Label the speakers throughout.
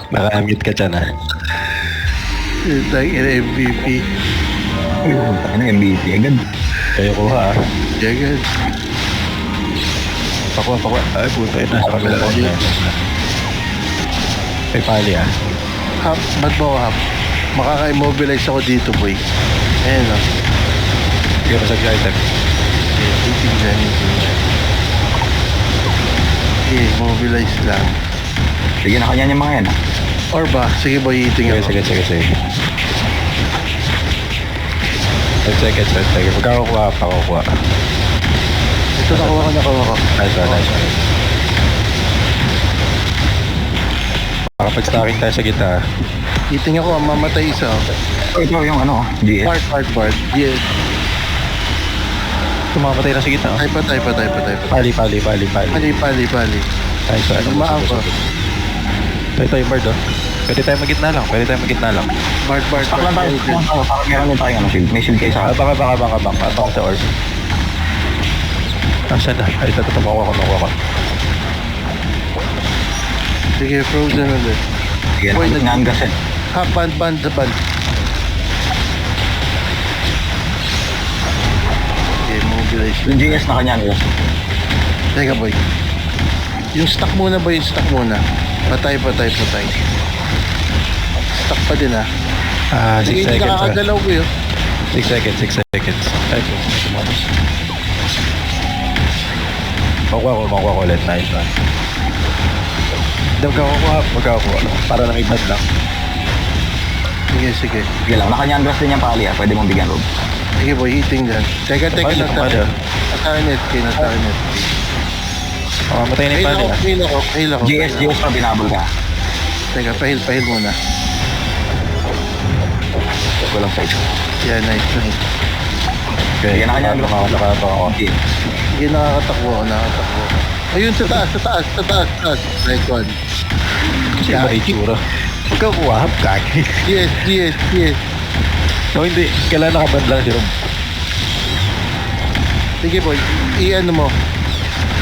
Speaker 1: Naka-mute ka dyan, ha?
Speaker 2: Tayo MVP.
Speaker 3: Ano MVP agad?
Speaker 1: Kayo kuha, ha?
Speaker 2: Agad.
Speaker 1: Pakuha. Ay, puto yun. Nasa kabila ko na. May pali, ha?
Speaker 2: Hap, ba't ba ako hap? Makaka-immobilize ako dito, boy. Ayan, o.
Speaker 1: Sige mo sa item.
Speaker 2: Iting dyan. Okay, mobilize lang.
Speaker 3: Sige na kanya yung mga yan.
Speaker 2: Or ba? Sige, boy, iting ako.
Speaker 1: Sige. 10 seconds. Magkakakuha, pakukuha.
Speaker 2: Ito, nakuha ko.
Speaker 1: Nice one. Makapag-stacking tayo sa gitna.
Speaker 2: Iting ako, mamatay isa.
Speaker 3: Ito yung ano, GS.
Speaker 2: Part. Yeah.
Speaker 1: Tumamatay na sa gitna.
Speaker 2: Tay pa.
Speaker 1: Pali.
Speaker 2: Pali.
Speaker 1: Nice one.
Speaker 2: Lumaan ko.
Speaker 1: Ito yung bird, oh. Pwede tayo magitna lang.
Speaker 2: Part.
Speaker 3: Stock lang tayo. Parang meron din tayo ano, shield. May shield kayo sa akin.
Speaker 1: Abang sa orb. Asan na? Ay, ito makuha ko.
Speaker 2: Sige, frozen ulit.
Speaker 3: Sige,
Speaker 2: Boy,
Speaker 3: nangas yan.
Speaker 2: Ha, band. Okay, mobilize.
Speaker 3: Yung GS na kanya nila.
Speaker 2: Teka, boy. Yung stock muna. Patay. Stock pa din, ha.
Speaker 1: 6
Speaker 2: Sige, hindi
Speaker 1: seconds.
Speaker 2: nakakagalaw ko yun.
Speaker 1: 6 seconds. Ay, tumamas. Makuha ko ulit. Nice one. Magkakakuha. Para lang ibad lang.
Speaker 2: Sige.
Speaker 3: Sige lang, nakanyangas din yung pali pwede mong bigyan Rob.
Speaker 2: Sige, boy, hitting dyan. Teka,
Speaker 1: Paano?
Speaker 2: natakinet.
Speaker 1: Matay na yung pali, ha?
Speaker 2: Heal ako.
Speaker 3: GS pa binabol ka.
Speaker 2: Teka, pahil muna.
Speaker 3: Check ko lang sa ito.
Speaker 2: Yeah, nice.
Speaker 1: Okay,
Speaker 3: Sige, nakanyangas
Speaker 1: ako.
Speaker 2: Sige, nakakatakbo. Ayun, sa taas. Right one.
Speaker 1: Kasi iba itsura. Magkakuha, kaki.
Speaker 2: Yes.
Speaker 1: No, hindi. Kailangan nakaband lang si Rob.
Speaker 2: Sige, boy. I-ano mo.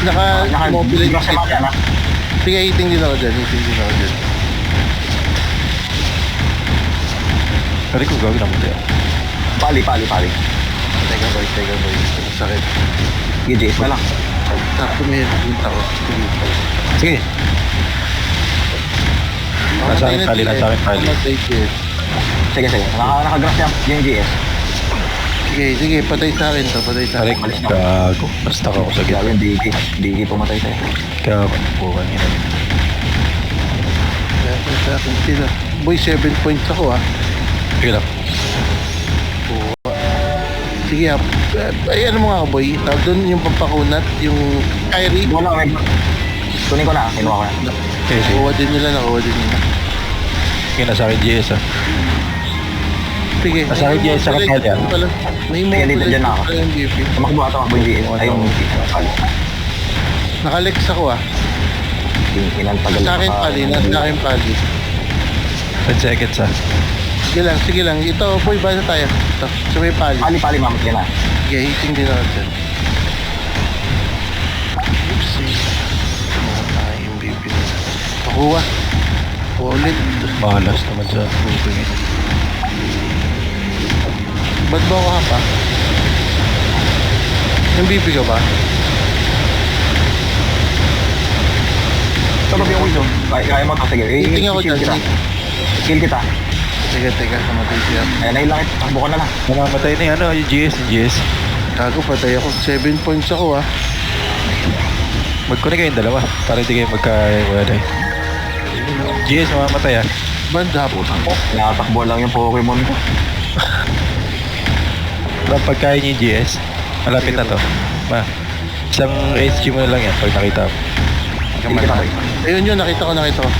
Speaker 2: Naka-mobilize.
Speaker 3: Naka-mobilize sa mga na.
Speaker 2: Sige, hitting din ako dyan.
Speaker 1: Kali ko gawin ang muti.
Speaker 3: Pali.
Speaker 2: Teka, boy. Sakit.
Speaker 3: Sige, GS na lang.
Speaker 2: Sakto mo yun. Punta ko.
Speaker 1: Sige. Nasa akin pali.
Speaker 2: Mamatay, yes.
Speaker 3: Sige. Nakagrass yung GS.
Speaker 2: Sige. Patay sa akin to.
Speaker 1: Tarik, gago. Basta ako sa
Speaker 3: Grabe
Speaker 1: gitna.
Speaker 3: yung DG pumatay sa'yo.
Speaker 1: Gago. Bukan yun.
Speaker 2: Patay sa akin sila. Boy, 7 points ako, ha.
Speaker 1: Sige lang.
Speaker 2: Sige, ay ano mo nga, boy. Tawag doon yung pampakunat, yung Kyrie.
Speaker 3: Wala, may... Kunin ko na, kinuha ko na.
Speaker 1: Okay, sige.
Speaker 2: Nakuha din nila.
Speaker 1: Sige, nasa akin GS, ha.
Speaker 2: Sige.
Speaker 1: Nasa akin GS, sa kapal yan.
Speaker 2: May
Speaker 3: Sige, dito dyan na ako.
Speaker 2: MVP.
Speaker 3: Tumakbo yung GS. Ay, yung pali.
Speaker 2: Nakalex ako, ha.
Speaker 3: Inantagal
Speaker 2: Sa akin pali.
Speaker 1: 10 seconds, ha.
Speaker 2: Sige lang. Ito, boy, basa tayo. Ito, sa may pali.
Speaker 3: Pali, mamit yan na.
Speaker 2: Sige, hitting din ako dyan. Oopsie. Mga tayo MVP nila. Nakuha. Ulit.
Speaker 1: Malas naman sa bubing.
Speaker 2: Ba't ba ako hapa? MVP ka ba?
Speaker 3: Sarap yung window. Kaya mo ito, sige.
Speaker 2: Hitting ako dyan.
Speaker 3: Kill kita.
Speaker 2: Teka, namatay siya.
Speaker 3: Ayan, nailang. Takbo ka na lang.
Speaker 1: Namamatay na yung yung GS.
Speaker 2: Gago, patay ako. 7 points ako, ha.
Speaker 1: Magkunin kayong dalawa para hindi kayo magka-wala. GS, mamamatay, ha.
Speaker 2: Banda po.
Speaker 3: Nakatakbo lang yung Pokemon ko.
Speaker 1: Parang pagkain niyo yung GS, malapit na to. Isang HG mo na lang yan pag nakita mo.
Speaker 3: Kill kita, boy.
Speaker 2: Ayun, nakita ko.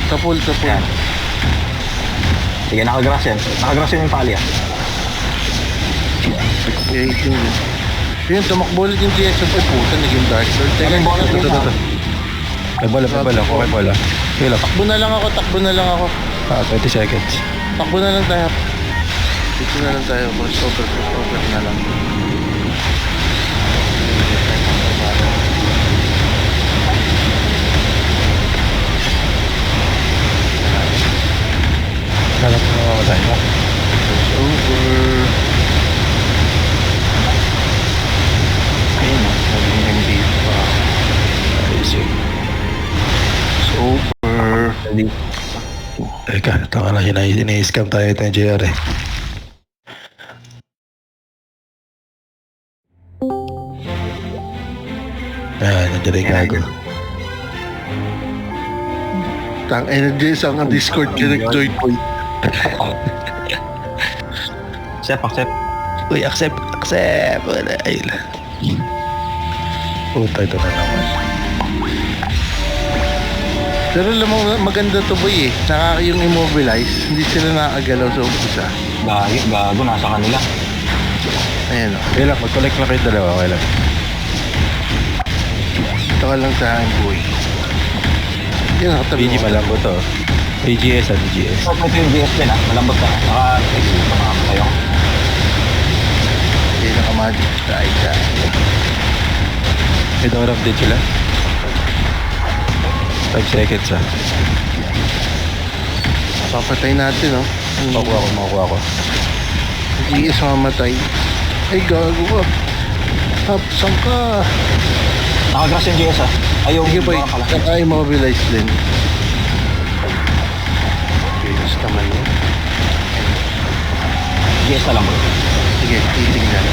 Speaker 2: Sa pool.
Speaker 3: Ayan. Sige, nakagrass yun yung pali,
Speaker 2: Okay, hitting din. Yun, tumakbo ulit yung GS. Ay, puta, naging Dark Lord. Teka,
Speaker 3: Yung bola,
Speaker 1: Ito. May bola. Okay, bola. Okay lang.
Speaker 2: Takbo na lang ako.
Speaker 1: 20 seconds.
Speaker 2: Takbo na lang tayo. Dito na lang tayo. Crossover na lang.
Speaker 3: Hindi.
Speaker 1: Teka, tama lang, ini-scam tayo ito yung JR eh. Ayan, nandiyan na yung gago.
Speaker 2: Tang energy sa ang Discord connect-join ko.
Speaker 3: Accept.
Speaker 1: Uy, accept. Wala, ayun. Puta, ito na naman.
Speaker 2: Pero alam mo, maganda to boy eh. Yung immobilize, hindi sila nakagalaw sa umpisa.
Speaker 3: Gago, nasa kanila.
Speaker 2: Ayan o.
Speaker 1: Okay lang, mag-collect lang kayo dalawa, okay lang.
Speaker 2: Ito ka lang sa akin boy. Yan, nakatabi
Speaker 1: BG
Speaker 2: mo.
Speaker 1: malambot to. BGS ah, BGS.
Speaker 3: So, ito yung GS din malambot ka. Naka-exit kayo.
Speaker 2: Hindi nakamagic strike ka.
Speaker 1: May dorap din sila. 5 seconds ah.
Speaker 2: Papatay natin oh.
Speaker 1: Makuha ko.
Speaker 2: GS mamatay. Ay gago ka. Hapsang ka.
Speaker 3: Naka-grass yung GS Ayaw
Speaker 2: Sige boy,
Speaker 3: pala.
Speaker 2: naka-immobilize din. GS naman yun.
Speaker 3: GS na lang bro.
Speaker 2: Sige, titignan.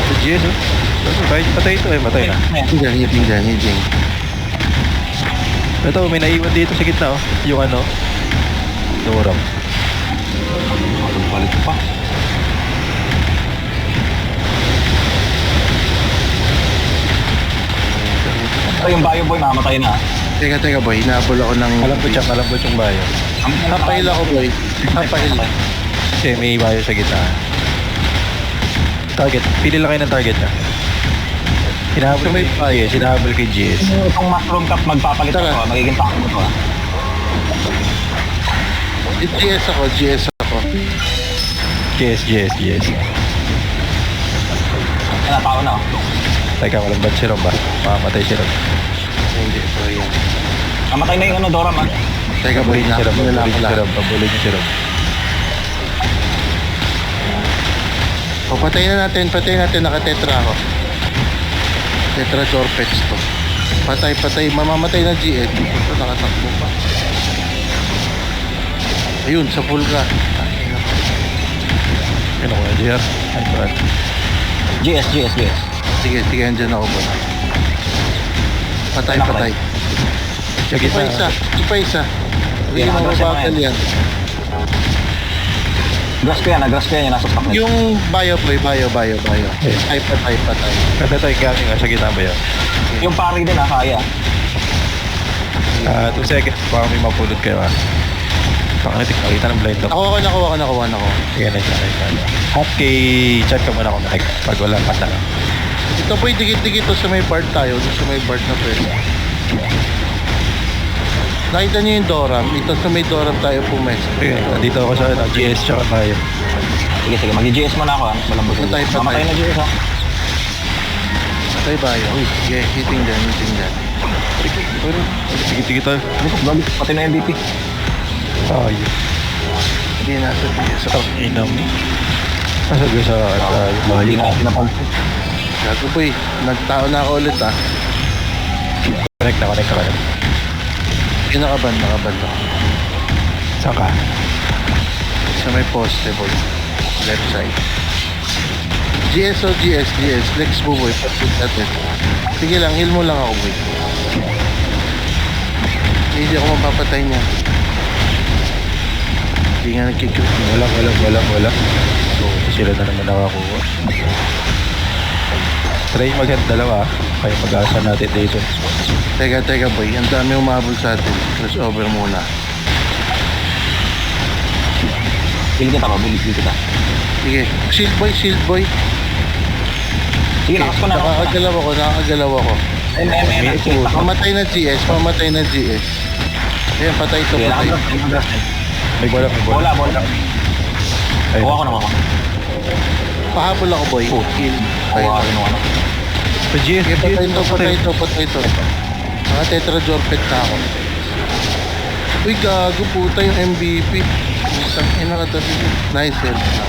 Speaker 1: BGS oh. Patay ito eh, patay na.
Speaker 2: Tingnan.
Speaker 1: Ito, may naiwan dito sa gitna oh. Yung ano, dorap.
Speaker 3: Balik pa. Ito yung bio boy, mamatay na.
Speaker 2: Teka boy, nahabol ako ng...
Speaker 1: Malambot yung bayo.
Speaker 2: Kapahil ako boy. Kapahil.
Speaker 1: Kasi may bayo sa gitna. Target, pili lang kayo ng target niya. Hinahabol
Speaker 2: May
Speaker 1: kay GS, hinahabol kay GS.
Speaker 3: Itong mushroom cup magpapalit
Speaker 2: Tara.
Speaker 3: ako. Magiging tako mo to
Speaker 2: GS ako.
Speaker 1: GS.
Speaker 3: Yan na, tao na.
Speaker 1: Teka, walang bad si Rob ba? Mamamatay si Rob.
Speaker 2: Hindi, boy.
Speaker 3: Namatay na yung ano, Dora man.
Speaker 2: Teka boy,
Speaker 1: Si Rob,
Speaker 2: na lang pala.
Speaker 1: pabulin niyo si Rob.
Speaker 2: O, patayin natin, nakatetra ako. Tetra Jorpex to. Patay, mamamatay na GS. Ito, nakatakbo pa. Ayun, sa full ka.
Speaker 1: Ano ko na, JR? Ay, brad.
Speaker 3: GS.
Speaker 2: Sige, andyan ako boy. Patay.
Speaker 1: Sa gitna.
Speaker 2: Ipa isa. Hindi
Speaker 3: Yan,
Speaker 2: mo
Speaker 3: aggressive
Speaker 2: mabagal
Speaker 3: na
Speaker 2: yan.
Speaker 3: Grass ko yan, nasa stock net.
Speaker 2: Yung bio boy, bio.
Speaker 1: Eh.
Speaker 2: Ay, patay.
Speaker 1: Kada tayo galing sa gitna ba yun?
Speaker 3: Yung pari din kaya.
Speaker 1: 2 seconds, baka may mapulot kayo ah. Panganitik, nakita ng blind up.
Speaker 2: Nakuha ko.
Speaker 1: Sige na siya. At kay chat ka muna kung like, pag wala pata lang.
Speaker 2: Ito boy, dikit-dikit to sa may part tayo. Doon sa may part na pwede. Nakita niyo yung Doram. Ito sa may Doram tayo pumesto.
Speaker 1: Sige, nandito ako sa GS tsaka tayo.
Speaker 3: Sige, mag-GS muna ako. Malambot.
Speaker 2: Patay.
Speaker 3: Mamatay na GS
Speaker 2: Patay ba yun? Sige, hitting dyan.
Speaker 1: Sige tayo.
Speaker 3: Balik, pati na MVP.
Speaker 1: Tayo.
Speaker 2: Hindi nasa PS.
Speaker 1: Ang inam. Nasa doon sa bahay.
Speaker 3: Hindi na pinapansin.
Speaker 2: Gago boy, nagtao na ako ulit ah.
Speaker 1: Connect na.
Speaker 2: Nakaban ako.
Speaker 1: Saan ka?
Speaker 2: Sa may poste boy. Left side. GS. Flex mo boy, patid natin. Sige lang, heal mo lang ako boy. Hindi ako mapapatay niya. Hindi nga nagkikrit.
Speaker 1: Wala. So, sila na naman nakakuha. Try mag-head dalawa. Kaya mag-asa natin dito.
Speaker 2: Teka boy, ang dami umabol sa atin. Cross over muna.
Speaker 3: Bill kita.
Speaker 2: Sige, shield boy.
Speaker 3: Sige, lakas ko na.
Speaker 2: Nakakagalaw ako. Pamatay na GS. Ayan, patay ito.
Speaker 3: Sige,
Speaker 1: May bola.
Speaker 3: Bola.
Speaker 1: Ayun.
Speaker 3: Kuha ko na.
Speaker 2: Pahabol ako boy. Heal.
Speaker 3: Kuha ko na.
Speaker 1: Sa GS.
Speaker 2: Sige, patay ito. Mga tetra jorpet na ako. Uy, gago puta yung MVP. Nakatabi. Nice help na.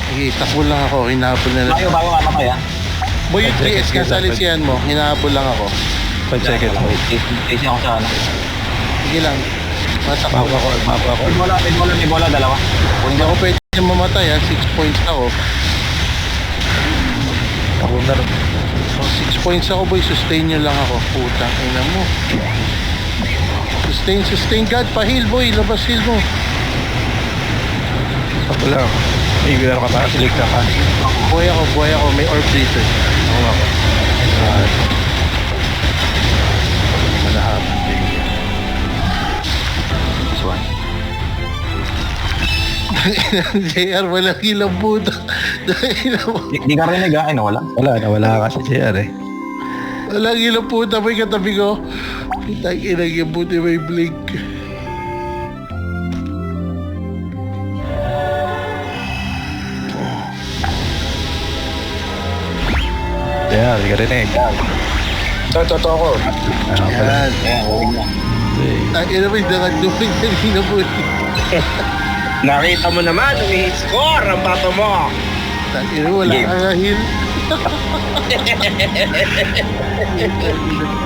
Speaker 2: Sige, takbo lang ako. Hinahabol na lang.
Speaker 3: Bayo, mamatay
Speaker 2: Boy, yung GS nga sa lisihan mo. Hinahabol lang ako.
Speaker 1: 5 seconds.
Speaker 3: Chasing ako sa ano.
Speaker 2: Sige lang. Matakbo.
Speaker 1: Mapa ako.
Speaker 3: May bola, dalawa.
Speaker 2: Hindi ako pwede mamatay ha. 6 points ako.
Speaker 1: Ako na rin.
Speaker 2: So, 6 points ako boy. Sustain nyo lang ako. Putang ina mo. Sustain. God, pa-heal boy. Labas heal mo.
Speaker 1: Ako lang. May gano'n ka ba? Silig ka ka.
Speaker 2: Buhay ako. May orb dito. Ako. Malahaman.
Speaker 3: This one.
Speaker 2: JR, walang ilang puta.
Speaker 3: Di ka rinig ha? Ay, nawala.
Speaker 1: Nawala ka sa JR eh.
Speaker 2: Walang ilang puta. May katabi ko. Itang inang yung puti may blink.
Speaker 1: JR, di ka rin eh.
Speaker 3: Ito ako.
Speaker 1: Ano pala?
Speaker 2: Yan.
Speaker 3: Huwag na.
Speaker 2: Ang ina may dagat-dupin kanina po.
Speaker 4: Nakita mo naman, umi-score ang bato mo.
Speaker 2: Ang ina wala
Speaker 3: Game.
Speaker 2: kang heal.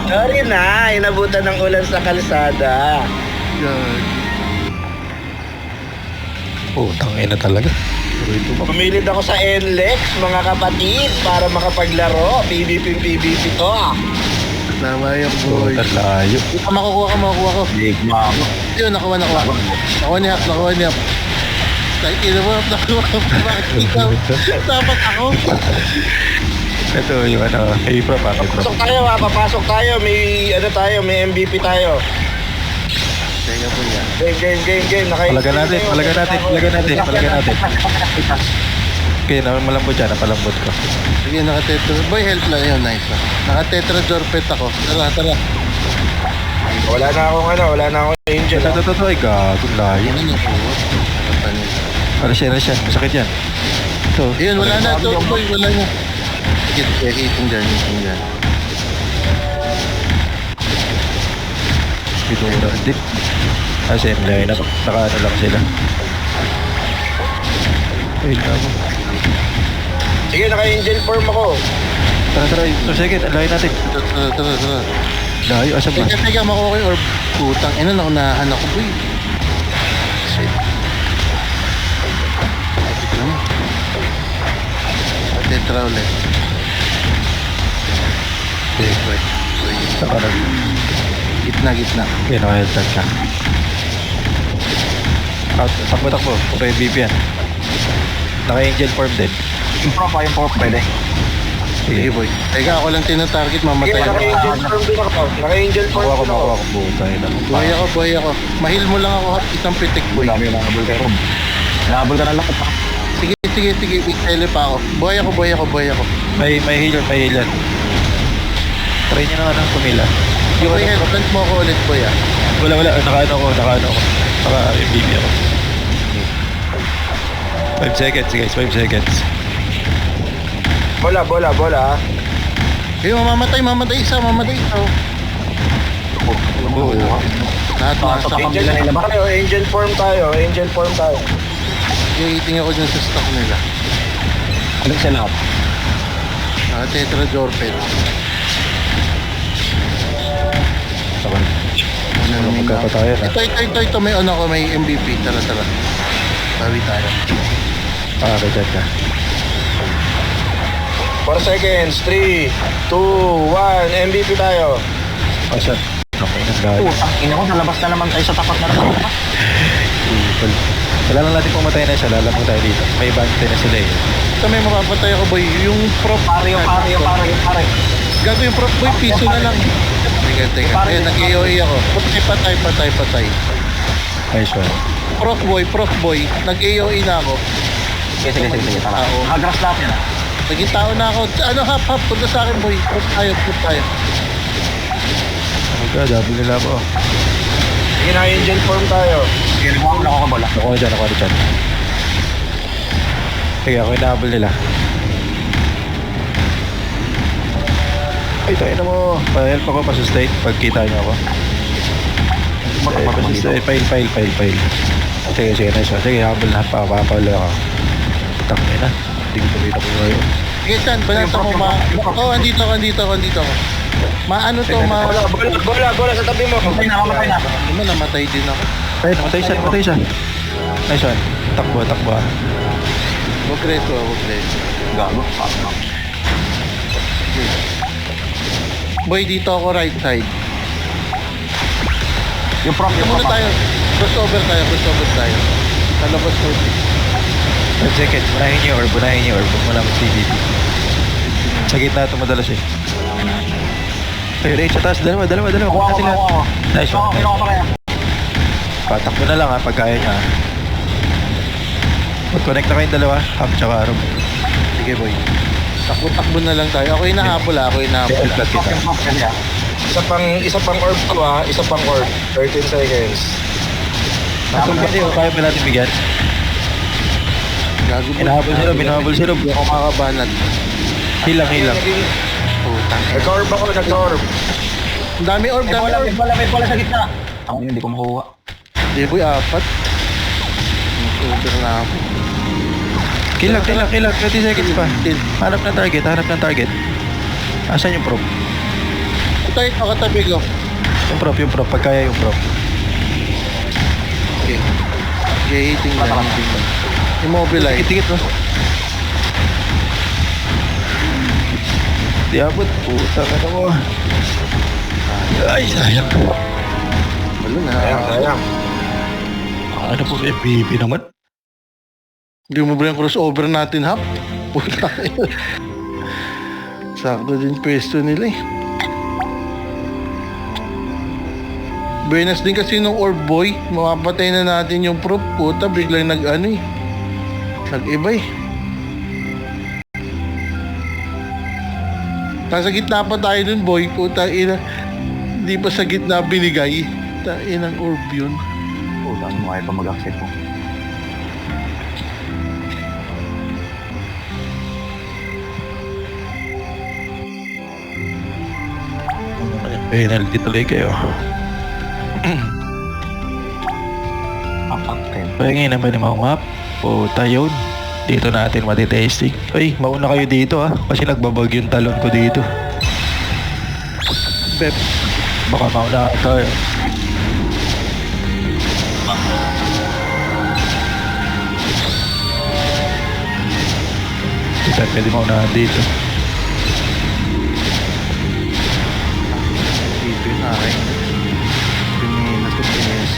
Speaker 4: Sorry na, inabutan ng ulan sa kalsada.
Speaker 2: Yan.
Speaker 1: Putang ina talaga.
Speaker 4: Pumilid ako sa NLEX, mga kapatid, para makapaglaro. PvP to.
Speaker 2: Tama yung boy.
Speaker 1: Putang layo.
Speaker 2: Makukuha ko.
Speaker 3: Sigma ako.
Speaker 2: Yun, nakuha. Nakuha ni Hap. Ang ina mo, nakuha ko. Bakit ikaw? Dapat ako.
Speaker 1: Ito yung ano, hey prop ah, hey prop.
Speaker 4: Papasok tayo ha, papasok tayo. May MVP tayo.
Speaker 2: Teka po yan.
Speaker 4: Game.
Speaker 1: Palagan natin. Okay, malambot dyan, napalambot ko.
Speaker 2: Sige, naka-tetra. Boy, help lang yun. Nice na. Naka-tetra jorpet ako. Tara.
Speaker 4: Wala na akong angel.
Speaker 1: Ito, ay gagong layo.
Speaker 2: Yan yung po.
Speaker 1: Ano siya, masakit yan. Ito.
Speaker 2: Ayun, wala na. Ito, boy, wala na. Itong dyan.
Speaker 1: Pinura din. Kasi naka-ano lang sila. Ay, naman.
Speaker 4: Sige, naka-angel form ako.
Speaker 1: Tara, ito, second, alayin natin.
Speaker 2: Tara.
Speaker 1: Layo, asa ba?
Speaker 2: Teka, makuha ko yung orb. Putang, ina, naunahan ako, boy. Shit. Tignan mo. Tetra ulit. Wait.
Speaker 1: Saka na.
Speaker 2: Gitna.
Speaker 1: Yan, naka-health tag ka. Takbo. Puro MVP yan. Naka-angel form din.
Speaker 3: Yung prop pwede.
Speaker 2: Sige, boy. Teka, ako lang tinatarget, mamatay
Speaker 4: Sige,
Speaker 2: ako.
Speaker 4: naka-angel form din ako. Naka-angel form
Speaker 1: Makuha
Speaker 4: din ako.
Speaker 1: ko buta yun.
Speaker 2: Buhay ako. Mahil mo lang ako, isang pitik, boy.
Speaker 3: Dami yung nakabul kay Rob. Nakabul ka na lahat ha.
Speaker 2: Sige. Tele pa ako. Buhay ako.
Speaker 1: May heal yan. Try nyo na ng kumila.
Speaker 2: Yung headband mo ako ulit, boy, ah.
Speaker 1: Wala. Naka-ano ako. Naka-MVP ako. 5 seconds guys, 5 seconds.
Speaker 4: Bola ha.
Speaker 2: Yung mamamatay isa.
Speaker 1: Oo.
Speaker 2: Lahat nasa
Speaker 4: Angel
Speaker 2: kabila.
Speaker 4: ba kayo? Angel form tayo.
Speaker 2: Iiting ako dyan sa stock nila.
Speaker 3: Ano siya lahat?
Speaker 2: Tetra jorpet.
Speaker 1: Saban. Magkapatayan ha.
Speaker 2: Ito, may ano ko, may MVP. Tara. Bawi tayo.
Speaker 1: Kagad ka.
Speaker 4: 4 seconds. 3, 2, 1. MVP tayo.
Speaker 1: Asa? Okay, nag-gaya.
Speaker 3: Ang ina ko, nalabas na naman tayo sa tapat na naman.
Speaker 1: Wala lang natin pumatay na siya, lalamang tayo dito. May bante na sila eh.
Speaker 2: Ito may makapatay ako, boy. Yung prop.
Speaker 3: Pare.
Speaker 2: Gago yung prop, boy. Piso na lang. Teka. Ayun, nag-AOE ako. Patay.
Speaker 1: Nice one.
Speaker 2: Proc boy. Nag-AOE na ako.
Speaker 3: Sige, tara.
Speaker 2: Oo.
Speaker 3: Nakagrass lahat yan ha.
Speaker 2: Naging tao na ako. Ano, hap. Punta sa akin, boy. Prop tayo.
Speaker 1: Oh my god, double nila ako.
Speaker 4: Sige, naka-angel form tayo.
Speaker 3: Sige, nagmamula ako kabola.
Speaker 1: Ako na dyan. Sige, ako yung double nila. Ay, tayo na mo. Pa-help ako, pa-sustain. Pagkita niyo ako. File. Sige, nice one. Sige, habol na. Papapalo ako. Takay na. Hindi ko tuloy na ngayon.
Speaker 2: Sige, Chan, banata mo oh, andito ako. Maano to,
Speaker 4: Bola sa tabi mo.
Speaker 3: Mamatay na.
Speaker 2: Ano, namatay din ako.
Speaker 1: Ay, namatay siya. Nice one. Takbo.
Speaker 2: Huwag reto.
Speaker 3: Gago.
Speaker 2: Boy, dito ako right side.
Speaker 3: Yung prop.
Speaker 2: Muna tayo. Crossover tayo. Nalabas ko.
Speaker 1: 10 seconds. Bunahin niyo orb. Huwag mo lang mag-PVP. Sa gitna ito madalas eh. Ay, Ray, sa taas. Dalawa.
Speaker 3: Kuha
Speaker 1: Sila.
Speaker 3: ko.
Speaker 1: Nice one.
Speaker 3: Kinuha pa kaya.
Speaker 1: Patakbo na lang ha, pag kaya niya. Mag-connect na kayong dalawa. Hap tsaka Arom.
Speaker 2: Sige, boy. Takbo na lang tayo. Ako hinahabol.
Speaker 1: Flat kita.
Speaker 3: Yung prop kasi ah.
Speaker 4: Isa pang orb ko ha. Isa pang orb. 13 seconds.
Speaker 1: Nasaan ba kayo? Kaya ba natin bigyan?
Speaker 2: Gago, boy.
Speaker 1: Hinahabol sila.
Speaker 2: Hindi ako makabanat.
Speaker 1: Hilang.
Speaker 2: Putang.
Speaker 4: Nag-orb ako.
Speaker 2: Ang dami orb.
Speaker 3: May bola sa gitna. Ang hindi ko makuha.
Speaker 2: Hindi, boy, 4. Over na ako.
Speaker 1: Kilang. 20 seconds pa. Hanap ng target. Asan yung prop?
Speaker 2: Ito, katabi ko.
Speaker 1: Yung prop. Pag kaya yung prop.
Speaker 2: Okay. Okay, tingnan. Immobilize.
Speaker 1: Tikit mo. Di abot. Puta ka na mo. Ay, sayang.
Speaker 2: Wala na.
Speaker 4: Sayang.
Speaker 1: Ano po MVP naman?
Speaker 2: Hindi mo ba yung crossover natin, Hap? Puta. Sakto din pwesto nila eh. Buenas din kasi nung orb boy. Mapapatay na natin yung prop. Puta, biglang nag-iba eh. Nasa gitna pa tayo dun, boy. Puta, hindi pa sa gitna binigay. Inang orb yun.
Speaker 3: Puta, ano mo kaya pa mag-accept mo?
Speaker 1: Penalty tuloy kayo.
Speaker 3: Apat.
Speaker 1: Pahingin naman yung mga map. Puta yun. Dito natin matitesting. Ay, mauna kayo dito ha. Kasi nagbabag yung talon ko dito.
Speaker 2: Bep.
Speaker 1: Baka mauna tayo. Kita pwede mauna dito.
Speaker 2: Dito yun, akin. Pinilas ko pinis.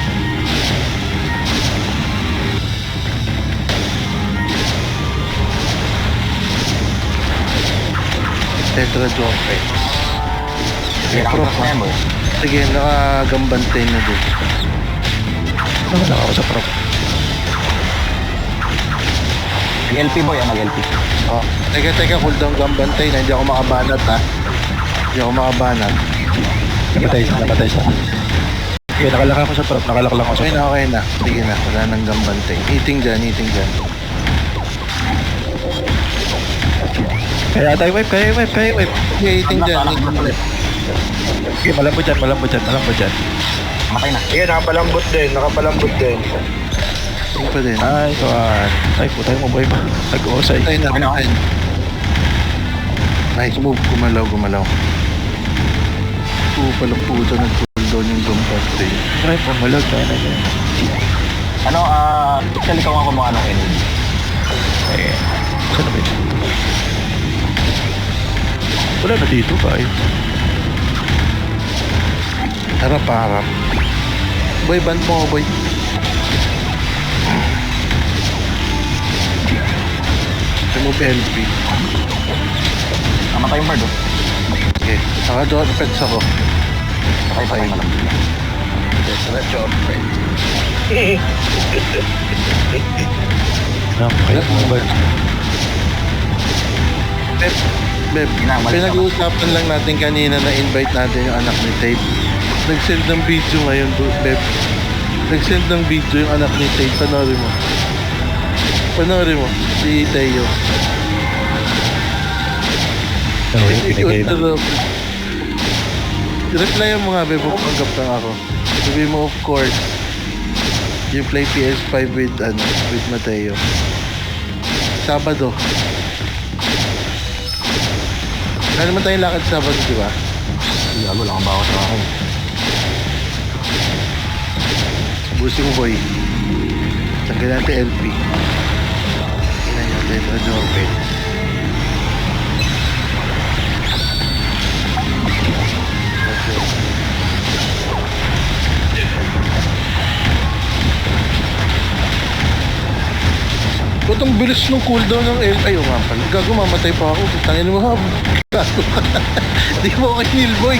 Speaker 2: Tetra Jopet.
Speaker 3: Sige, nakagras na yan, boy.
Speaker 2: Sige, nakagambantay na doon.
Speaker 1: Wala ako sa prop.
Speaker 3: Mag-LP, boy. Mag-LP.
Speaker 2: Oh, teka, cooldown gambantay na. Hindi ako makabanat ha. Hindi ako makabanat.
Speaker 1: Namatay siya. Okay, nakalak ako sa prop. Nakalak lang ako sa
Speaker 2: Okay
Speaker 1: prop.
Speaker 2: na. Sige na, wala nang gambantay. Eating dyan.
Speaker 1: Kaya tayo wipe.
Speaker 2: Okay, eating dyan.
Speaker 1: Okay, malambot dyan.
Speaker 3: Matay na.
Speaker 4: Ayun, nakapalambot din.
Speaker 2: Eating pa din.
Speaker 1: Ay, kawan. Ay, putay mo boy ba? Nag-uusay.
Speaker 2: Ay, na. Nice move. Gumalaw. Palang puta nag-cooldown yung gambantay.
Speaker 1: Ay, pumalag. Kaya na yan.
Speaker 3: Ano, actually, ikaw ang kumuha ng enemy.
Speaker 1: Eh, saan na ba yun? Wala na dito ba? Ay,
Speaker 2: Harap. Boy, band mo boy. Remove LP.
Speaker 3: Namatay yung bird, oh.
Speaker 2: Okay. Naka-draw effects ako.
Speaker 3: Patay na lang.
Speaker 2: Tetra Jopet.
Speaker 1: kaya mo ba?
Speaker 2: Beb, pinag-uusapan lang natin kanina na invite natin yung anak ni Tape. Nag-send ng video ngayon, Beb. Nag-send ng video yung anak ni Tape. Panoorin mo. Si Teo. Reply mo nga, Beb. Panggap lang ako. Sabi mo, of course. You play PS5 with Mateo. Sabado. Wala naman tayong lakad Sabado, di ba?
Speaker 3: Gago lang ang bawas sa akin.
Speaker 2: Busi mo, boy. Tanggal natin LP. Tingnan nyo tayo para Jorpet. Ba't ang bilis ng cooldown ng LP? Ayaw nga pala. Gago, mamatay pa ako. Tangin mo ha. Gago. Di mo ako heal, boy.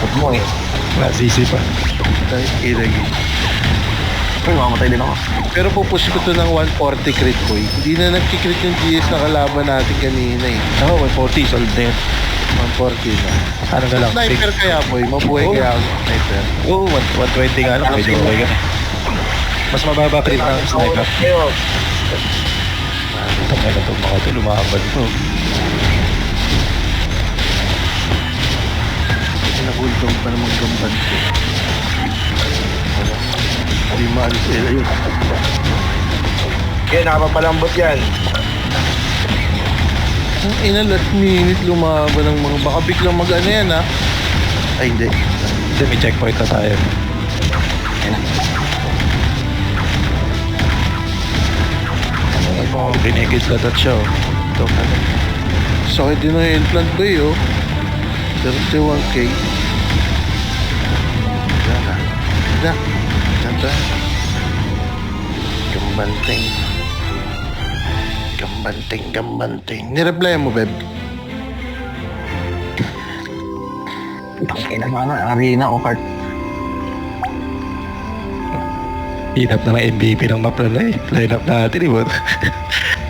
Speaker 3: Ba't mo eh?
Speaker 1: Nasisi pa.
Speaker 2: Ilagi.
Speaker 3: Uy, mamamatay din ako.
Speaker 2: Pero pupush ko to ng 140 crit, boy. Hindi na nagkikrit yung GS na kalaban natin kanina eh.
Speaker 1: Ako, 140, solid na yun.
Speaker 2: 140 na.
Speaker 1: Ano ka lang?
Speaker 2: Sniper kaya, boy. Mabuhay
Speaker 1: Oo.
Speaker 2: kaya ako sa sniper.
Speaker 1: Oo, 120 nga lang. Medyo okay ka na. Mas mababa crit ng sniper.
Speaker 4: Kayo.
Speaker 1: Tangay na itong mga ito, lumahambal ito.
Speaker 2: Pinakuldong pa naman gamban ko. Hindi maalis sila yun.
Speaker 4: Okay, nakapapalambot yan.
Speaker 2: Ang ina, last minute lumaban ng mga... Baka biglang mag-ano yan, ha? Ay, hindi.
Speaker 1: Kasi may checkpoint na tayo.
Speaker 3: Ayun na.
Speaker 1: Ay mo, binigit ka that show. Ito ka na.
Speaker 2: Sakit din ang implant, boy, oh. 31k. Diyan na. Diyan. Ganda. Gambanteng. Gambanteng, gambanteng. Nireply mo, Beb?
Speaker 3: Tangina nga na, arena o kart.
Speaker 1: Hinap na ng MVP ng map na eh. Line up natin eh.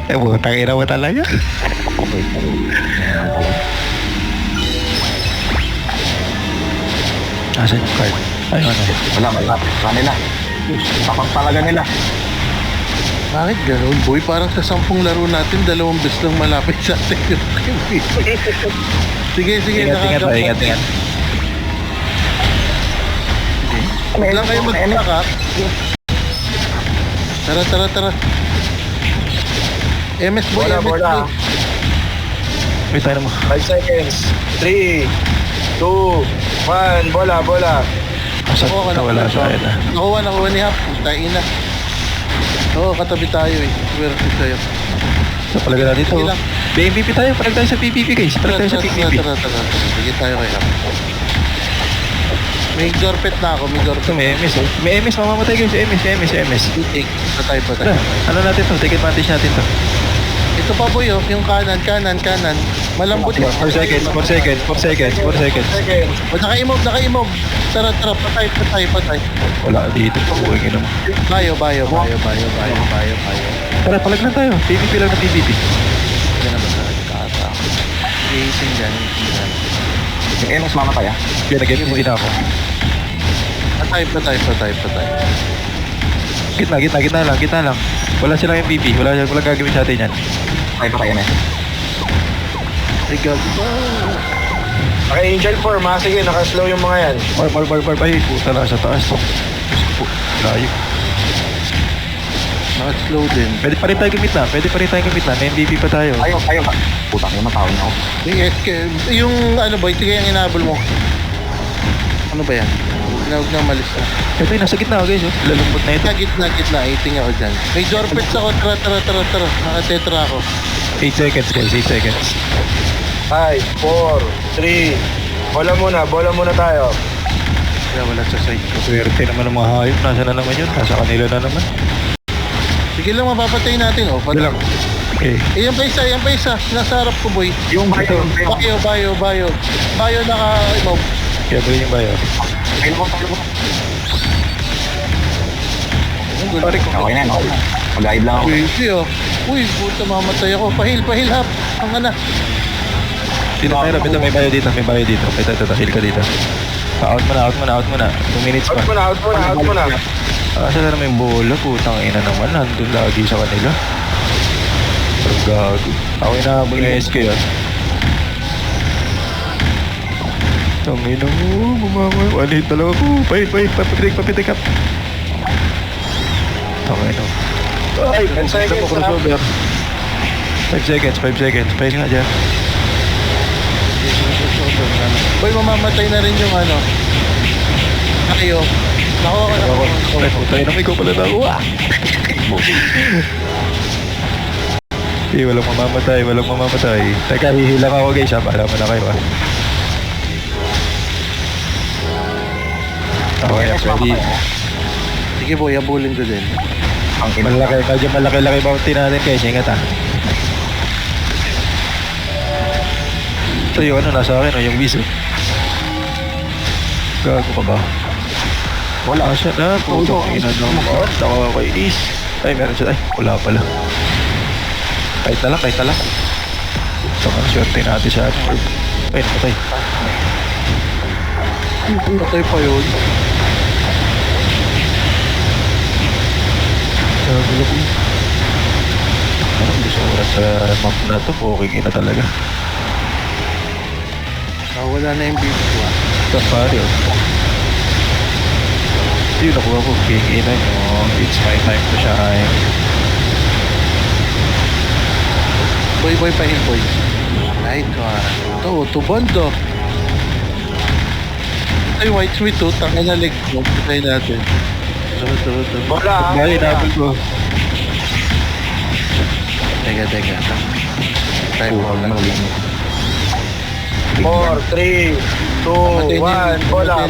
Speaker 1: Eh, butang ina mo talaga.
Speaker 3: Okay,
Speaker 1: Asan yung card? Ay, ano?
Speaker 3: wala. Kanila. Tapang talaga nila.
Speaker 2: Bakit ganun, boy? Parang sa 10 laro natin, 2 beses lang malapit sa atin yung MVP. Sige,
Speaker 1: Ingat ba? Ingat.
Speaker 2: Huwag lang kayo magtaka. Tara. MS boy,
Speaker 4: Bola,
Speaker 2: MS
Speaker 4: bola.
Speaker 2: boy.
Speaker 1: Wait, tayo mo.
Speaker 4: 5 seconds. 3, 2, 1. Bola.
Speaker 1: Asan? Wala sa akin ah.
Speaker 2: Nakuha ni Hap. Tain na. Oo, katabi tayo eh. Swerte sa'yo.
Speaker 1: Sa palaga natin ito.
Speaker 2: Sige lang.
Speaker 1: May MVP tayo. Palag tayo sa PvP guys. Palag tayo sa PvP.
Speaker 2: Tara. Sige tayo kay Hap. May Jorpet na ako, may
Speaker 1: Ito
Speaker 2: Jorpet.
Speaker 1: may MS oh. May MS, mamamatay guys. MS.
Speaker 2: Take. Patay.
Speaker 1: Ano? Ano natin to? Take advantage natin to.
Speaker 2: Ito pa boy oh, yung kanan. Malambot yun.
Speaker 1: 4 seconds.
Speaker 4: Seconds.
Speaker 2: O, naka-imove. Tara, patay.
Speaker 1: Wala dito. Uwing ina mo.
Speaker 2: Bayo.
Speaker 1: Tara, palag lang tayo. PvP lang na PvP.
Speaker 2: Hindi naman talaga kata. Racing dyan.
Speaker 3: Yung MS mamatay ah.
Speaker 1: Kaya nag-MVP na ako.
Speaker 2: Patay.
Speaker 1: Gitna lang. Wala silang MVP. Wala gagawin sa atin yan.
Speaker 3: Patay MS.
Speaker 2: Ay, gabi ba?
Speaker 4: Naka-angel form ha. Sige, naka-slow yung mga yan.
Speaker 1: Bar. Ay, puta na sa taas. Layo.
Speaker 2: Naka-slow din.
Speaker 1: Pwede pa rin tayo gamit na. May MVP pa tayo.
Speaker 3: Ayaw. Putang ina, matawin ako.
Speaker 2: Yung SK, yung ano boy, sige yung inabol mo. Ano ba yan? Huwag na malis na.
Speaker 1: Ito yung nasa gitna guys. Oh. Lalambot na ito.
Speaker 2: Gitna, iting ako dyan. May Jorpets ako, tara. Naka-tetra ako.
Speaker 1: 8 seconds guys. 8 seconds.
Speaker 4: 5, 4, 3. Bola muna tayo.
Speaker 2: Wala sa side ko.
Speaker 1: Swerte naman ng mga hayop. Nasa na naman yun. Nasa kanila na naman.
Speaker 2: Sige lang, mapapatay natin. Oh,
Speaker 1: Hindi lang. Okay.
Speaker 2: Yan pa isa. Nasa harap ko, boy.
Speaker 3: Yung bayo.
Speaker 2: Bayo. Bayo naka-imove.
Speaker 1: Kaya ba yung bayo?
Speaker 3: Tayo ko.
Speaker 1: Pare ko.
Speaker 3: Okay na. Mag-guide lang ako.
Speaker 2: Crazy, oh. Uy, puta, mamatay ako. Pahil, hap. Ang ana.
Speaker 1: Dito tayo. May bayo dito. Ito. Heal ka dito. Out mo na. 2 minutes pa.
Speaker 4: Out mo na.
Speaker 1: Asa na naman yung bola. Putang ina naman. Nandun lagi sa kanila. Parang gago. Ako inahabol ng SK ah. Tangina mo. Bumamay. One hit na lang ako. Pahil. Papitik up. Tangina. Ay,
Speaker 4: 10 seconds,
Speaker 1: crossover. 5 seconds, 5 seconds. Pahinga nga dyan.
Speaker 2: Boy, mamamatay na rin yung ano. Kayo. Nakuha ko na.
Speaker 1: Ay, putay na may ko pala na ako. Walang mamamatay, walang mamamatay. Teka, hihilang ako guys ha, para na kayo ha. Okay, ready.
Speaker 2: Sige boy, abulin ko din.
Speaker 3: Ang ina.
Speaker 1: Malaki, medyo malaki-laki bounty natin guys, ingat ha. Ito yung ano, nasa akin o, yung viso. Gago ka ba? Wala siya na, puto. Inanong ako kay Is. Ay, meron siya. Ay, wala pala. Kahit na lang, kahit na lang. Saka swerte natin siya. Ay, napatay.
Speaker 2: Patay pa yun.
Speaker 1: Gulo ko. Ano, gusto ko na sa map na to. Okay na talaga.
Speaker 2: Wala na yung beat ko ah.
Speaker 1: Safari, oh. Yun, nakuha ko. King ina nyo. It's my time to shine.
Speaker 2: Boy, pahin boy. Right one. Ito, bando. Ay, white sweet to. Tangin na leg mo. Patay natin. Ito.
Speaker 4: Bola.
Speaker 1: Bali, nabal ko.
Speaker 2: Teka. Time
Speaker 3: Oh,
Speaker 2: mo lang.
Speaker 4: 4, 3, 2, 1. Bola.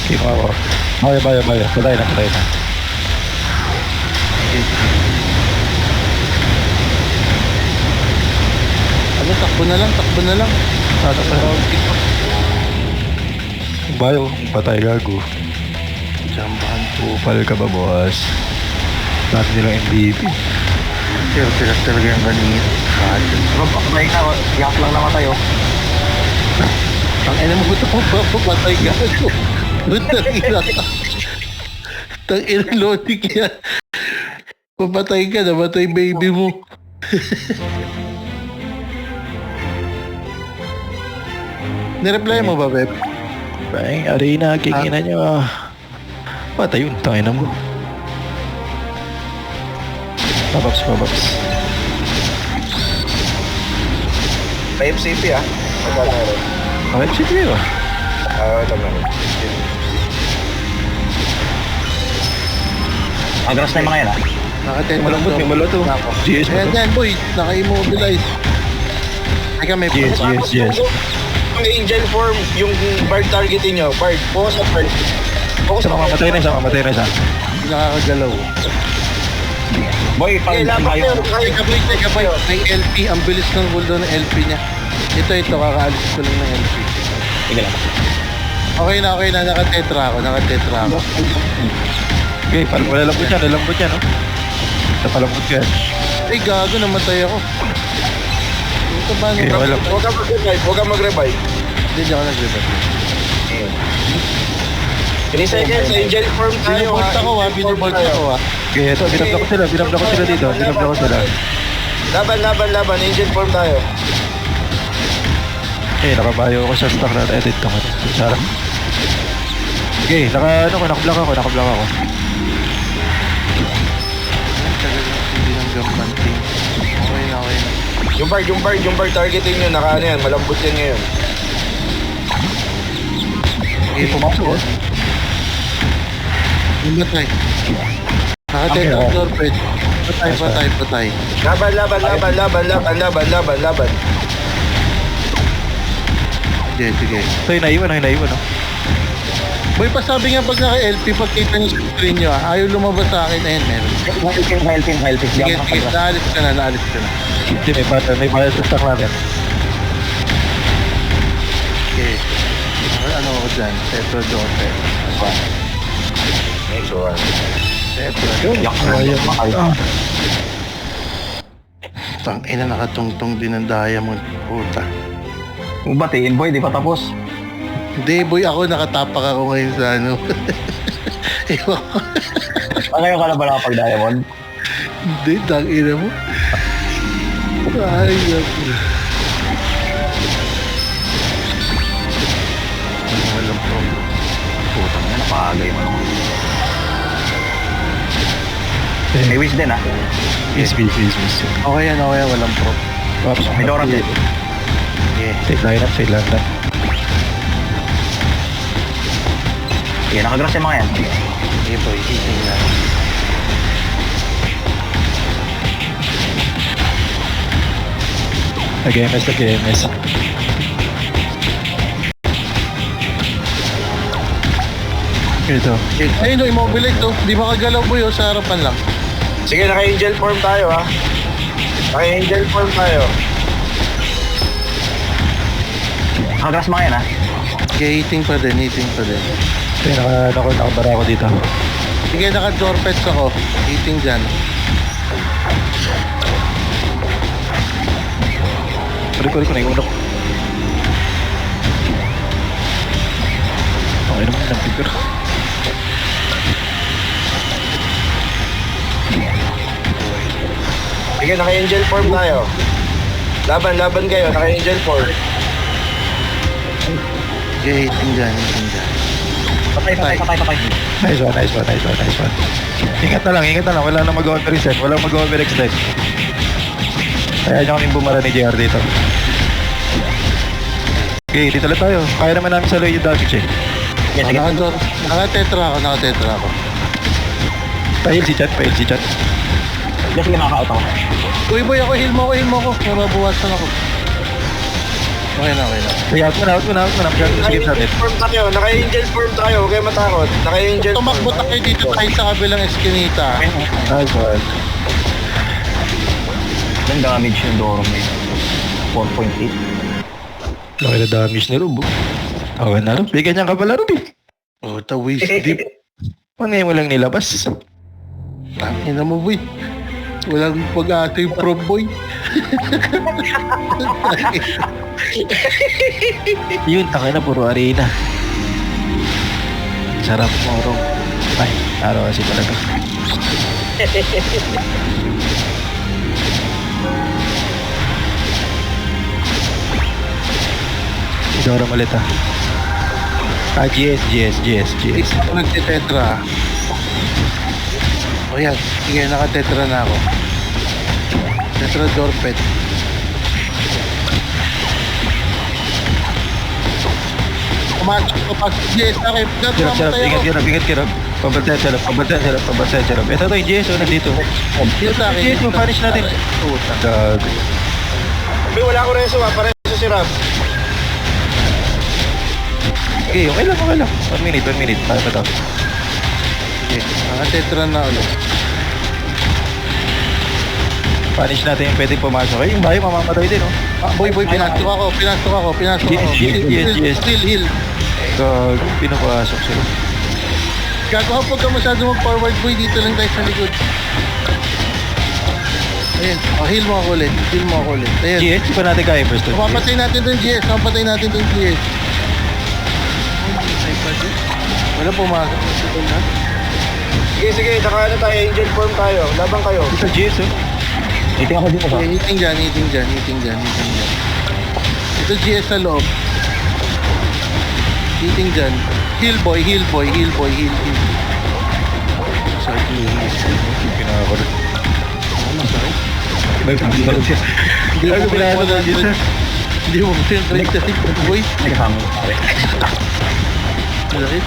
Speaker 1: Kinuha ko. Baya. Patay na.
Speaker 2: Ano, takbo na lang.
Speaker 1: Bayo, patay gago.
Speaker 2: Jambahan po.
Speaker 1: Upal ka ba, boss? Lahat nilang MVP.
Speaker 2: Sila talaga yung kanina.
Speaker 3: Bro, patay ka. Yak lang namatay oh.
Speaker 2: Ang ina mo ito po, patay ka. Tang ina logic yan. Papatay ka, namatay baby mo. Nireply mo ba, Beb?
Speaker 1: Bang, arena, kikina nyo. Patay yun, tangin na mo. Papaps.
Speaker 4: 5 CP ah. Magkano rin?
Speaker 1: Okay, sige ba?
Speaker 4: Ito meron.
Speaker 3: Agras na yung mga yan ah.
Speaker 2: Nakaten.
Speaker 1: Malambot, may malato. GS mo
Speaker 2: Ayan
Speaker 1: to.
Speaker 2: yan, boy. Naka-immobilize. Teka, may
Speaker 1: Yes.
Speaker 4: Yung angel form, yung bird targetin nyo. Bird, focus on bird. Focus
Speaker 1: Isa
Speaker 4: on
Speaker 1: mamamatay na isa.
Speaker 2: Hindi nakakagalaw.
Speaker 3: Boy, pag
Speaker 4: Kailangan
Speaker 3: tayo.
Speaker 2: Teka, boy. May LP. Ang bilis ng buldo ng LP niya. Ito, kakaalis ko lang ng LP.
Speaker 3: Sige lang.
Speaker 2: Okay na. Naka-tetra ako.
Speaker 1: Okay, parang malalambot yan, no? Napalambot ka yan.
Speaker 2: Ay, gago. Namatay ako. Ito ba?
Speaker 1: Okay, wala.
Speaker 4: Huwag kang mag-revive.
Speaker 2: Hindi ako nag-revive.
Speaker 4: 3 seconds, angel form tayo.
Speaker 2: Binibolt ako ha.
Speaker 1: Okay, ito, binabla ko sila dito.
Speaker 4: Laban, angel form tayo.
Speaker 1: Okay, nakabayo ako sa stock na edit ko. Sarap. Okay, nakablock ako.
Speaker 2: Hindi ng gampanting. Okay na.
Speaker 4: Yung bird targetin nyo, naka ano yan, malambot yan ngayon.
Speaker 2: Okay, pumasok oh. Yung batay. Naka-tetra
Speaker 1: Okay,
Speaker 2: torped. Patay.
Speaker 4: Laban.
Speaker 2: Sige.
Speaker 1: Ito, hinaiwan, no?
Speaker 2: Boy, pasabi nga pag naka-LP, pagkita niyo sa screen nyo ayaw lumabas sa akin. Ayun, meron.
Speaker 3: Health.
Speaker 2: Sige, naalis ka na.
Speaker 1: Hindi, may bayad sa stock natin.
Speaker 2: Okay. Ano ako dyan? Tetro Jote.
Speaker 4: Next one.
Speaker 2: Tetro.
Speaker 3: Yak na yung mga
Speaker 2: Tangina, nakatungtong din ang diamond. Puta.
Speaker 3: batiin boy, di pa tapos.
Speaker 2: Hindi, boy, ako nakatapak ako ngayon sa ano. Ewan ko.
Speaker 3: Ngayon ka na ba nakapag-diamond?
Speaker 2: Hindi, tangina mo. Ay, naku.
Speaker 3: Walang problem. Putang na, napakagay mo naman. May wish din, ah.
Speaker 1: Miss.
Speaker 2: Okay yan, walang prop.
Speaker 1: Ops,
Speaker 3: May Dora din.
Speaker 1: Side lineup.
Speaker 3: Sige, nakagrass yung mga yan.
Speaker 2: Sige boy, hitting na.
Speaker 1: Nag-MS. Ito.
Speaker 2: Ayun no, immobilize to. Di makagalaw boy sa harapan lang.
Speaker 4: Sige, naka-angel form tayo ha. Naka-angel form tayo.
Speaker 3: Nakagrass mga yan, ah.
Speaker 2: Sige, hitting pa din.
Speaker 1: Ito yung nakabara ako dito.
Speaker 2: Sige, naka-dorpets ako. Hitting dyan.
Speaker 1: Pari ko na yung uno ko. Okay naman ng figure.
Speaker 4: Sige, naka-angel form tayo. Laban kayo, naka-angel form.
Speaker 2: Sige, hitting dyan.
Speaker 3: Patay.
Speaker 1: Nice one. Ingat na lang. Wala na mag-overreset. Wala mag-overextend. Kaya nyo kaming bumara ni JR dito. Okay, dito ulit tayo. Kaya naman namin sa loy yung damage eh.
Speaker 3: Sige, sige.
Speaker 2: Naka-tetra ako.
Speaker 1: Pahil si chat.
Speaker 3: Sige, makaka-out ako.
Speaker 2: Uy boy, heal mo ako. Mababawasan ako. Okay na.
Speaker 1: Sige, out mo na. Masyadong skip natin.
Speaker 4: Naka-angel form tayo, huwag kayo matakot. Naka-angel form.
Speaker 2: Tumakbo tayo dito tayo sa kabilang eskinita.
Speaker 1: Nice one.
Speaker 3: Ilang damage yung Dora mo yun? 4.8.
Speaker 1: Laki na damage ni Rubo. Okay na Rub. Bigyan niya ka pala Rub eh.
Speaker 2: Oh, ta waist deep.
Speaker 1: Ano ngayon mo lang nilabas?
Speaker 2: Tangina mo boy. Walang pag-ate yung pro boy.
Speaker 1: Yun, taka na puro arena. Sarap mo Rub. Ay, araw kasi talaga. Dora malit ah. GS.
Speaker 2: Ako nagtitetra. O yan, sige, naka-tetra na ako. Tetra Dorpet. Pumasok ko pag GS na kayo.
Speaker 1: Sarap, ingat kirap. Pabantayan sarap. Ito to yung GS, oh, nandito.
Speaker 2: Heal sa akin.
Speaker 1: GS, punish natin. Gag.
Speaker 4: Uy, wala ko rin pareho si Rob.
Speaker 1: Okay, okay lang. 1 minute. Tayo pa to.
Speaker 2: Okay, naka-tetra na ulit.
Speaker 1: Punish natin yung pwedeng pumasok. Yung bayo, mamamatay din, oh.
Speaker 2: Boy, pinasok ako.
Speaker 1: Yes.
Speaker 2: Heal.
Speaker 1: Gag, pinapasok sila.
Speaker 2: Gago pag ka masyado mag-forward boy, dito lang tayo sa likod. Ayun, heal mo ako ulit. Ayun.
Speaker 1: GS, di pa natin kaya first to.
Speaker 2: Mapapatay natin doon GS. Wala pumasok sa doon ha.
Speaker 4: Sige, naka-ano tayo, angel form tayo. Laban kayo.
Speaker 1: Ito GS, oh.
Speaker 3: Hitting ako dito,
Speaker 2: Okay, hitting dyan. Ito GS sa loob. Hitting dyan. Heal boy. Sorry,
Speaker 1: Pinakakulit.
Speaker 2: sorry.
Speaker 1: Hindi ako pinakakulit dito.
Speaker 2: Hindi mo ba yung break sa tiktok boy?
Speaker 3: May kasama mo, pare.
Speaker 2: Malaki.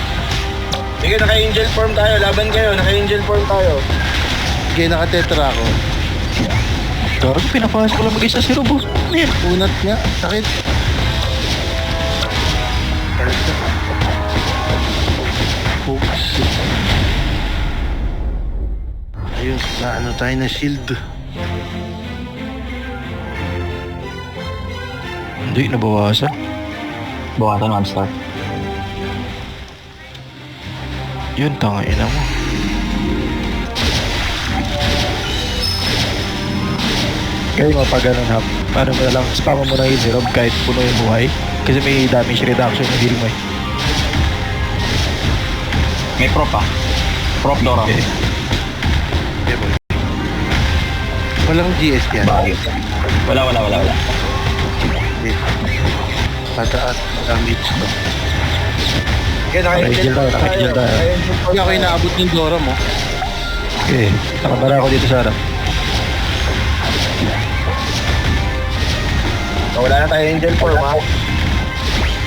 Speaker 4: Sige, naka-angel form tayo. Laban kayo, naka-angel form tayo.
Speaker 2: Sige, naka-tetra ako.
Speaker 1: Gag, pinapasok ko lang mag-isa si Robo. Yan.
Speaker 2: Unat nga, sakit. Focus. Ayun, na tayo na shield.
Speaker 1: Hindi, nabawasan.
Speaker 3: Buwatan 1 star.
Speaker 1: Yun, tangina mo. Kaya mo pag ganun ha, paano mo na lang, spam mo na yung zero kahit puno yung buhay. Kasi may damage reduction yung heal mo eh.
Speaker 3: May prop, ah. Prop Dora.
Speaker 1: Okay.
Speaker 2: Walang GS yan.
Speaker 3: Bakit? Wala.
Speaker 2: Hindi. Pataas damage to.
Speaker 4: Sige, naka-angel
Speaker 1: Naka-angel tayo.
Speaker 2: Pag ako inaabot ng Dora mo,
Speaker 1: Okay, nakabara ako dito sa harap.
Speaker 4: Wala na tayo angel form, ha?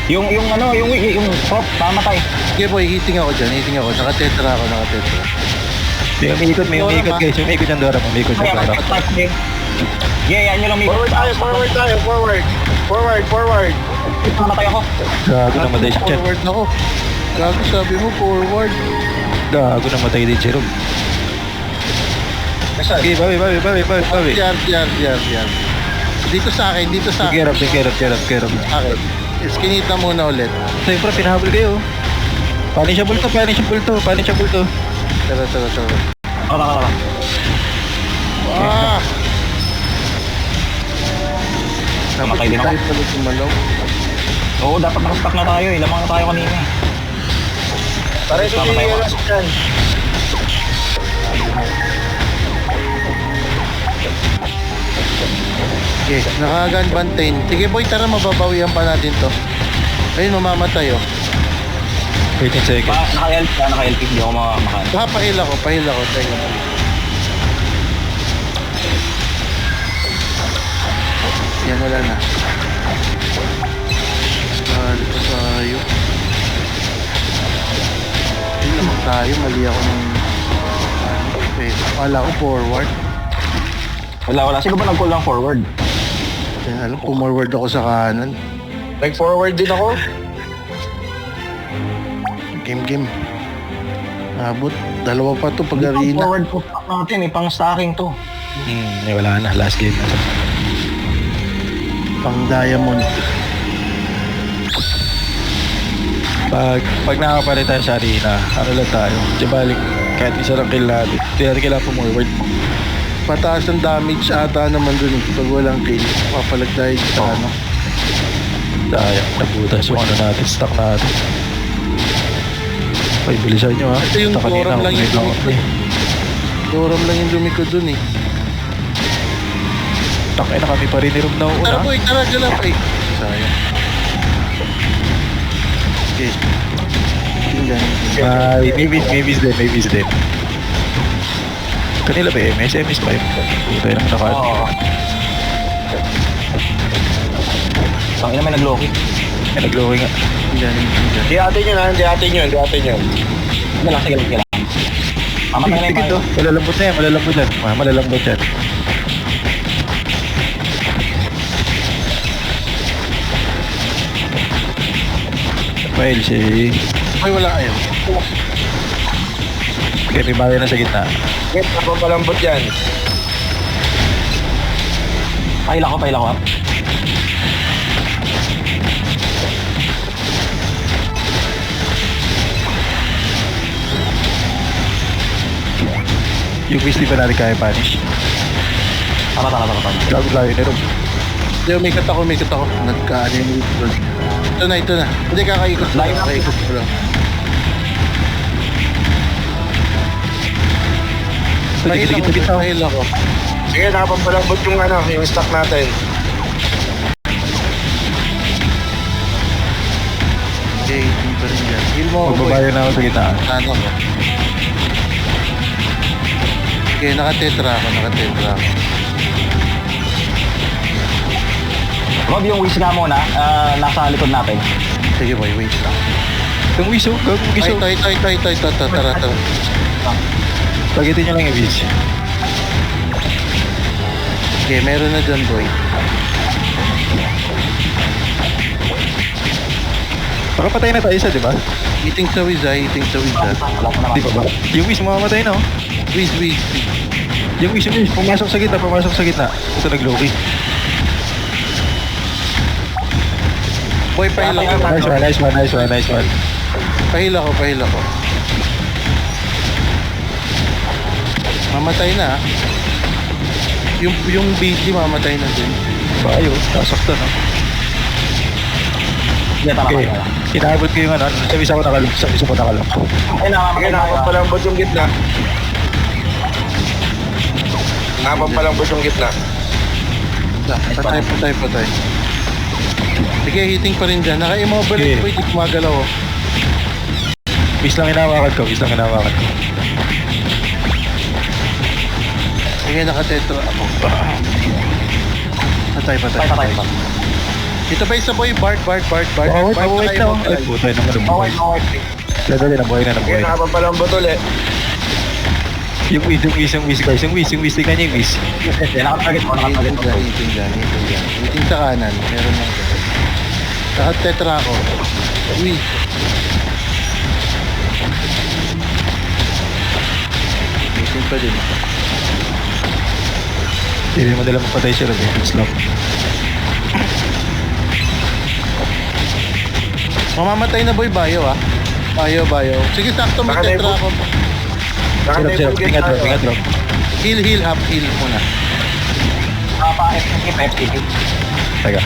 Speaker 3: Yung prop, mamatay.
Speaker 2: Sige boy, hitting ako dyan, hitting ako. Nakatetra ako, nakatetra.
Speaker 1: May umiikot guys. May umiikot dyan Dora. Umiikot dyan Dora.
Speaker 3: Yeah, yan nyo lang may
Speaker 4: Forward tayo, forward. Forward.
Speaker 3: Mamatay ako.
Speaker 1: Gago namatay siya dyan.
Speaker 2: Forward ako. Gago sabi mo, forward.
Speaker 1: Gago namatay din si Rob. Okay, bawi.
Speaker 2: Yan. Dito sa akin.
Speaker 1: Gerap.
Speaker 2: Okay. Iskinita muna ulit.
Speaker 1: Siyempre, pinahabol kayo. Punishable to.
Speaker 2: Tara.
Speaker 3: Tara.
Speaker 2: Ah!
Speaker 3: Namatay din ako.
Speaker 2: Tayo pala sumalaw.
Speaker 3: Oo, dapat nakastock na tayo. Lamang na tayo kanina.
Speaker 4: Para ito
Speaker 3: Pamatay ako.
Speaker 4: dyan.
Speaker 2: Okay, nakagan bantain. Sige boy, tara mababawian pa natin to. Ayun, mamamatay oh.
Speaker 1: 13 seconds.
Speaker 3: Naka-LP. Hindi ako makahan.
Speaker 2: Pahil ako. Teka. Yan, wala na. Dali pa tayo. Hindi naman tayo. Mali ako ng... Okay, wala ko forward.
Speaker 3: Wala. Sino ba nag-call lang forward?
Speaker 2: Kaya alam, pumorward ako sa kanan.
Speaker 4: Nag-forward din ako.
Speaker 2: Game. Abot. Dalawa pa to pag arena.
Speaker 3: Forward po natin pang stacking to.
Speaker 1: Wala na. Last game na to.
Speaker 2: Pang diamond.
Speaker 1: Pag nakapalit tayo sa arena, ano lang tayo? Balik, kahit isa lang kill natin. Hindi natin kailangan pumorward mo.
Speaker 2: Pataas ang damage ata naman dun eh. Pag walang kill. Papalag tayo sa ano.
Speaker 1: Sayang, nabutas yung ano natin, stock natin. Ay, bilisan nyo ha.
Speaker 2: Ito yung
Speaker 1: Basta kanina,
Speaker 2: forum lang yung
Speaker 1: umay
Speaker 2: lumikod. Doram lang yung lumikod dun eh.
Speaker 1: Takay na kami pa rin ni Rob na una.
Speaker 2: Tara boy, tara galap. Ay, sayang. Okay. Tingnan.
Speaker 1: Ay, maybe is din. Kanila ba MS pa yun? Tayo naman nakalit.
Speaker 3: Oo. Tangina may nag-loki.
Speaker 1: May nag-lowing nga.
Speaker 2: Tingnan.
Speaker 4: Hindi atin yun, ha? Hindi atin yun.
Speaker 3: Sige lang. Mamatay na
Speaker 1: Sige
Speaker 3: yung
Speaker 1: to. Malalambot na yan. Malalambot yan. Well, si...
Speaker 2: Ay, wala kayo.
Speaker 1: Okay, may bagay na sa gitna.
Speaker 4: Wait, napapalambot yan.
Speaker 3: Pahila ko.
Speaker 1: Yung Weasley pa natin kaya punish.
Speaker 3: Tara.
Speaker 1: Gago layo ni Rob.
Speaker 2: Hindi, umikat ako. Nagka-ano yung likod. Ito na. Hindi, kakaikot ko lang. Pahil ako.
Speaker 4: Sige, napapalambot yung stock natin.
Speaker 2: Okay, hindi pa rin dyan. Heal mo ako, boy.
Speaker 1: Magbabayo na ako sa gitna.
Speaker 2: Ano ko? Okay, nakatetra ako.
Speaker 3: Rob, yung wish nga muna, nasa likod natin.
Speaker 2: Sige boy, wait lang.
Speaker 1: Yung Wiso, gago yung Wiso.
Speaker 2: Ito. Tara.
Speaker 1: Pagitin nyo lang yung Wiso.
Speaker 2: Okay, meron na dyan boy.
Speaker 1: Pakapatay na tayo isa, di ba?
Speaker 2: Eating sa Wiz.
Speaker 3: Wala ko naman.
Speaker 1: Di ba ba? Yung Wiso mamamatay na, oh.
Speaker 2: Wiz.
Speaker 1: Yung Wiso, pumasok sa gitna. Ito nag-loki.
Speaker 2: Boy, pahil ako.
Speaker 1: Nice one.
Speaker 2: Pahil ako. Mamatay na. Yung BG mamatay na din.
Speaker 1: Bayo, sasaktan, oh.
Speaker 3: Sige, tara.
Speaker 1: Okay, inaabot ko yung ano, sa isa ko nakalok.
Speaker 3: Ay,
Speaker 4: Sige, napapalambot yung gitna.
Speaker 2: Patay. Sige, hitting pa rin dyan. Naka-immobile
Speaker 1: Okay.
Speaker 2: boy, di kumagalaw oh.
Speaker 1: Wish lang hinawakan ko.
Speaker 2: Sige, nakatetra ako. Patay.
Speaker 3: Patay.
Speaker 2: Ito ba isa boy? Bart.
Speaker 1: Wait
Speaker 2: Bart
Speaker 1: na. Ay, putay naman ang buhay. Dali, nabuhay na.
Speaker 4: Kaya nakapapalang botol eh.
Speaker 1: Yung whiz, tingnan niya yung whiz.
Speaker 3: Yan, nakatarget ko.
Speaker 2: Iting dyan. Iting sa kanan. Meron lang dyan. Nakatetra ako. Uy. Iting pa din.
Speaker 1: Hindi mo dala mapatay siya rin eh. Slow.
Speaker 2: Mamamatay na boy, bayo ah. Bayo. Sige, sakto may
Speaker 4: Baka
Speaker 2: tetra ako.
Speaker 1: Sirap. Tingnan drop.
Speaker 2: Heal, half heal muna.
Speaker 3: FTP.
Speaker 1: Teka.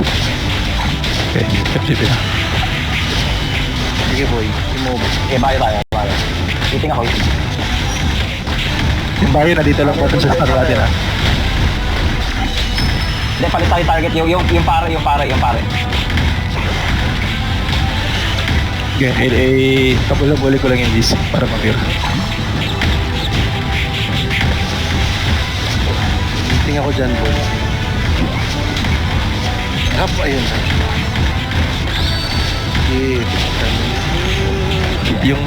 Speaker 1: Okay, FCP na.
Speaker 2: Sige boy, i-move.
Speaker 3: Eh, bayo. Iting ako.
Speaker 1: Yung bayo na dito lang po sa start natin ha.
Speaker 3: Hindi, palit tayo target. Yung pare.
Speaker 1: Okay, kapulabuli ko lang yung whiz para mag-clear.
Speaker 2: Tingnan ako dyan boy. Hap, ayun.
Speaker 1: Yung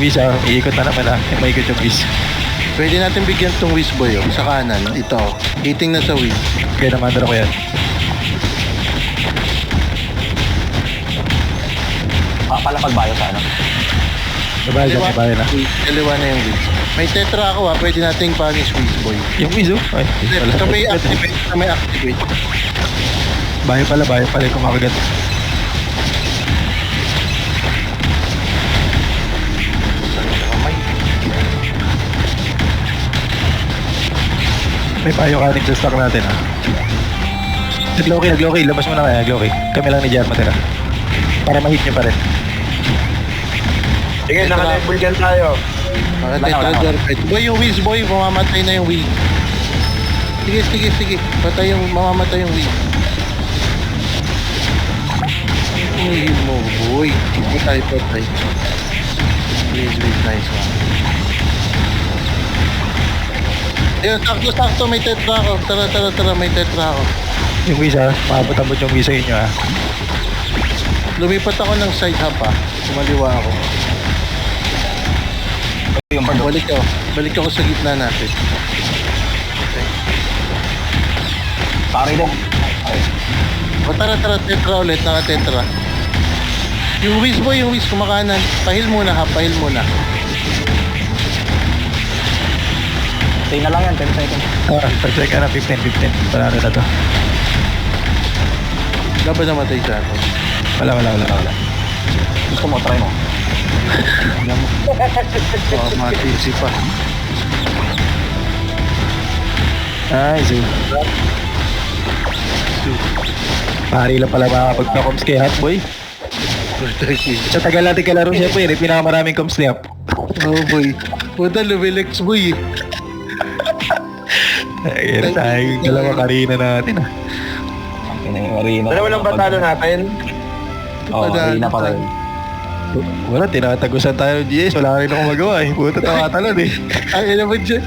Speaker 1: whiz iikot na naman yung maikot yung whiz.
Speaker 2: Pwede natin bigyan tong whiz boy sa kanan. Ito, eating na sa whiz.
Speaker 1: Kaya namandara ko yan.
Speaker 3: Palapag bayo sa ano.
Speaker 1: Babae na.
Speaker 2: Dalawa na yung whiz. May tetra ako ha, pwede nating punish whiz boy.
Speaker 1: Yung whiz ay.
Speaker 2: Ito may activate.
Speaker 1: Bayo pala yung kumakagat. May payo kanig sa stock natin ha. Nag-low-key, labas mo na kaya, Glocky. Kami lang ni Jar matira. Para ma-hit nyo pa rin.
Speaker 4: Sige, naka-level dyan tayo.
Speaker 2: Tetra Dorpet. Boy, yung whiz boy, mamamatay na yung whiz. Sige. Mamamatay yung whiz. Uy mo, boy. Patay. Please, nice one. Ayun, sakto, may tetra ako. Tara, may tetra ako.
Speaker 1: Yung whiz paabot-abot yung whiz sa inyo ha.
Speaker 2: Lumipat ako ng side hop ha. Kumaliwa ako.
Speaker 3: Yung bardo.
Speaker 2: Balik ako sa gitna natin.
Speaker 3: Pare din.
Speaker 2: O tara, tetra ulit, naka-tetra. Yung whiz boy, kumakanan. Pahil muna.
Speaker 3: Stay na lang yan, 10 seconds.
Speaker 1: Pag-check ka na, 15. Panalo na to.
Speaker 2: Laban namatay sa atin.
Speaker 1: Wala.
Speaker 3: Gusto mo, try mo.
Speaker 2: Matisi pa.
Speaker 1: Nice. Pari lang pala makakapagpa-coms kay Hotboy. Sa tagal natin kalaro siya po yun, pinakamaraming coms niya.
Speaker 2: Oh boy. Puta, lumilex boy.
Speaker 1: Ayun tayo yung dalawa karina natin ha.
Speaker 3: Arena.
Speaker 4: Dalawa lang ba talo natin?
Speaker 3: Oo, arena pa rin.
Speaker 1: Wala, tinatagusan tayo ng GS. Wala rin ako magawa eh. Puta, tawa talon eh.
Speaker 2: Ay, naman dyan.